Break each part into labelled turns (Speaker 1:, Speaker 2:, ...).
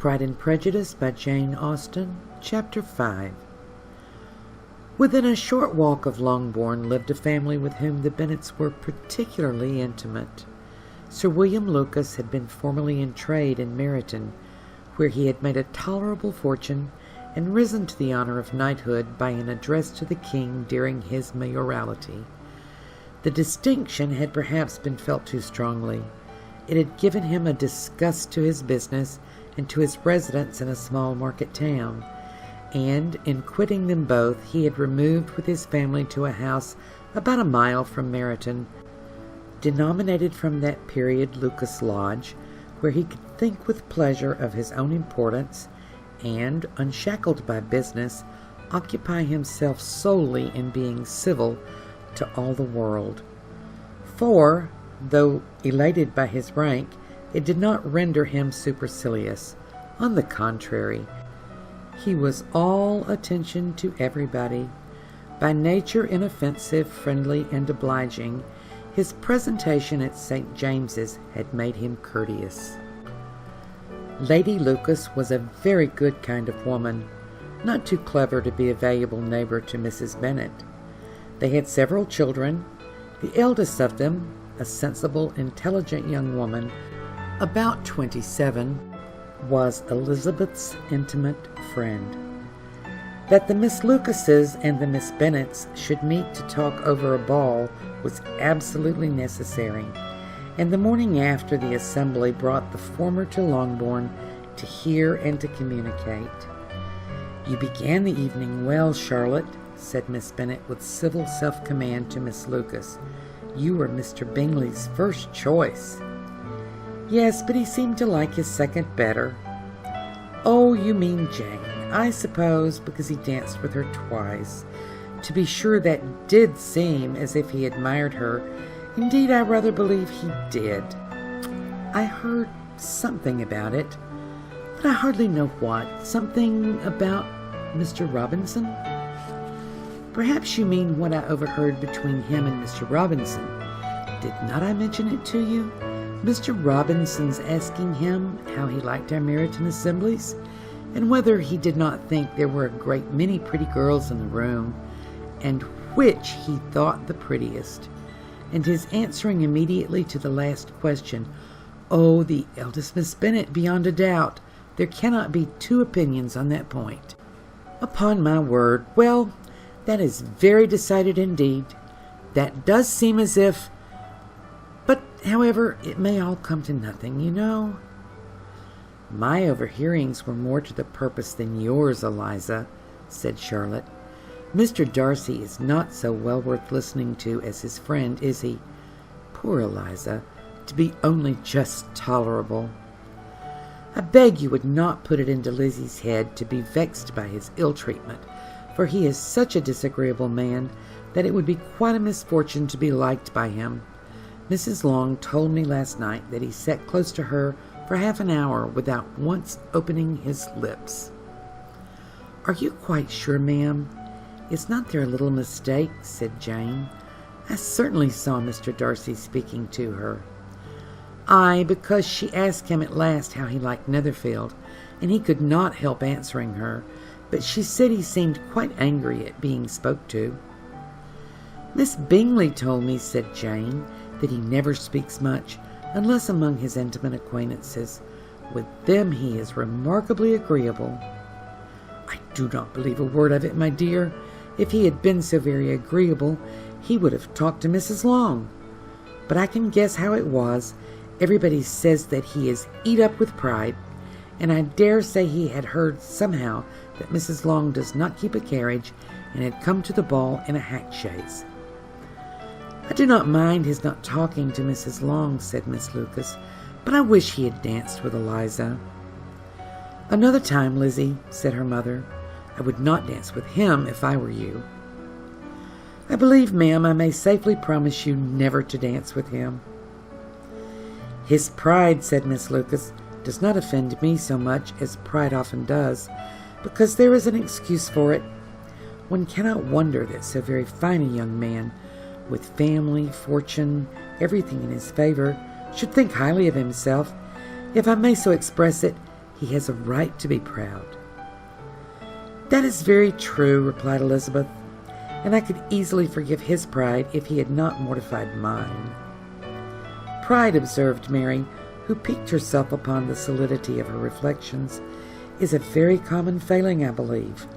Speaker 1: Pride and Prejudice by Jane Austen, Chapter 5. Within a short walk of Longbourn lived a family with whom the Bennets were particularly intimate. Sir William Lucas had been formerly in trade in Meryton, where he had made a tolerable fortune and risen to the honour of knighthood by an address to the king during his mayoralty. The distinction had perhaps been felt too strongly. It had given him a disgust to his business and to his residence in a small market town, and in quitting them both he had removed with his family to a house about a mile from Meryton, denominated from that period Lucas Lodge, where he could think with pleasure of his own importance, and, unshackled by business, occupy himself solely in being civil to all the world. For, though elated by his rank, it did not render him supercilious. On the contrary, he was all attention to everybody. By nature inoffensive, friendly, and obliging, his presentation at St. James's had made him courteous. Lady Lucas was a very good kind of woman, not too clever to be a valuable neighbor to Mrs. Bennet. They had several children, the eldest of them, a sensible, intelligent young woman, about 27, was Elizabeth's intimate friend. That the Miss Lucases and the Miss Bennets should meet to talk over a ball was absolutely necessary, and the morning after the assembly brought the former to Longbourn to hear and to communicate. "You began the evening well, Charlotte," said Miss Bennet with civil self-command to Miss Lucas. "You were Mr. Bingley's first choice." "Yes, but he seemed to like his second better." "Oh, you mean Jane, I suppose, because he danced with her twice. To be sure, that did seem as if he admired her. Indeed, I rather believe he did. I heard something about it, but I hardly know what. Something about Mr. Robinson?" "Perhaps you mean what I overheard between him and Mr. Robinson. Did not I mention it to you? Mr. Robinson's asking him how he liked our Meryton assemblies, and whether he did not think there were a great many pretty girls in the room, and which he thought the prettiest, and his answering immediately to the last question, 'Oh, the eldest Miss Bennet, beyond a doubt. There cannot be two opinions on that point.' Upon my word, well, that is very decided indeed. That does seem as if... But, however, it may all come to nothing, you know." "My overhearings were more to the purpose than yours, Eliza," said Charlotte. "Mr. Darcy is not so well worth listening to as his friend, is he? Poor Eliza, to be only just tolerable. I beg you would not put it into Lizzie's head to be vexed by his ill-treatment, for he is such a disagreeable man that it would be quite a misfortune to be liked by him. Mrs. Long told me last night that he sat close to her for half an hour without once opening his lips." "Are you quite sure, ma'am? Is not there a little mistake?" said Jane. "I certainly saw Mr. Darcy speaking to her." "Aye, because she asked him at last how he liked Netherfield, and he could not help answering her, but she said he seemed quite angry at being spoke to." "Miss Bingley told me," said Jane, "that he never speaks much, unless among his intimate acquaintances. With them he is remarkably agreeable." "I do not believe a word of it, my dear. If he had been so very agreeable, he would have talked to Mrs. Long. But I can guess how it was. Everybody says that he is eat up with pride, and I dare say he had heard somehow that Mrs. Long does not keep a carriage, and had come to the ball in a hack chaise." "I do not mind his not talking to Mrs. Long," said Miss Lucas, "but I wish he had danced with Eliza." "Another time, Lizzie," said her mother. "I would not dance with him if I were you." "I believe, ma'am, I may safely promise you never to dance with him." "His pride," said Miss Lucas, "does not offend me so much as pride often does, because there is an excuse for it. One cannot wonder that so very fine a young man, with family, fortune, everything in his favor, should think highly of himself. If I may so express it, he he has a right to be proud." "That is very true," replied Elizabeth, "and I could easily forgive his pride if he had not mortified mine." "Pride," observed Mary, who piqued herself upon the solidity of her reflections, "is a very common failing, I believe.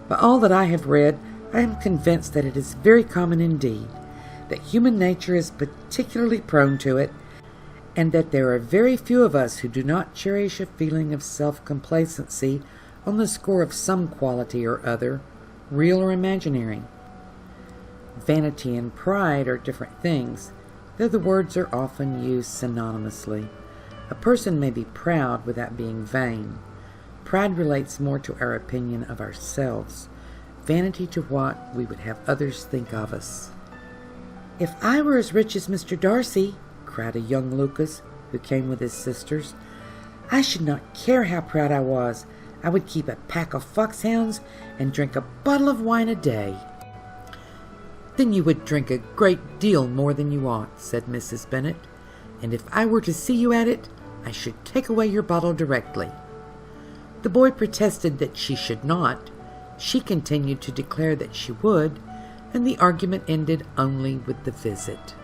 Speaker 1: By all that I have read, I am convinced that it is very common indeed, that human nature is particularly prone to it, and that there are very few of us who do not cherish a feeling of self-complacency on the score of some quality or other, real or imaginary. Vanity and pride are different things, though the words are often used synonymously. A person may be proud without being vain. Pride relates more to our opinion of ourselves, vanity to what we would have others think of us. "If I were as rich as Mr. Darcy," cried a young Lucas, who came with his sisters, "I should not care how proud I was. I would keep a pack of foxhounds and drink a bottle of wine a day." "Then you would drink a great deal more than you ought," said Mrs. Bennet, "and if I were to see you at it, I should take away your bottle directly." The boy protested that she should not. She continued to declare that she would, and the argument ended only with the visit.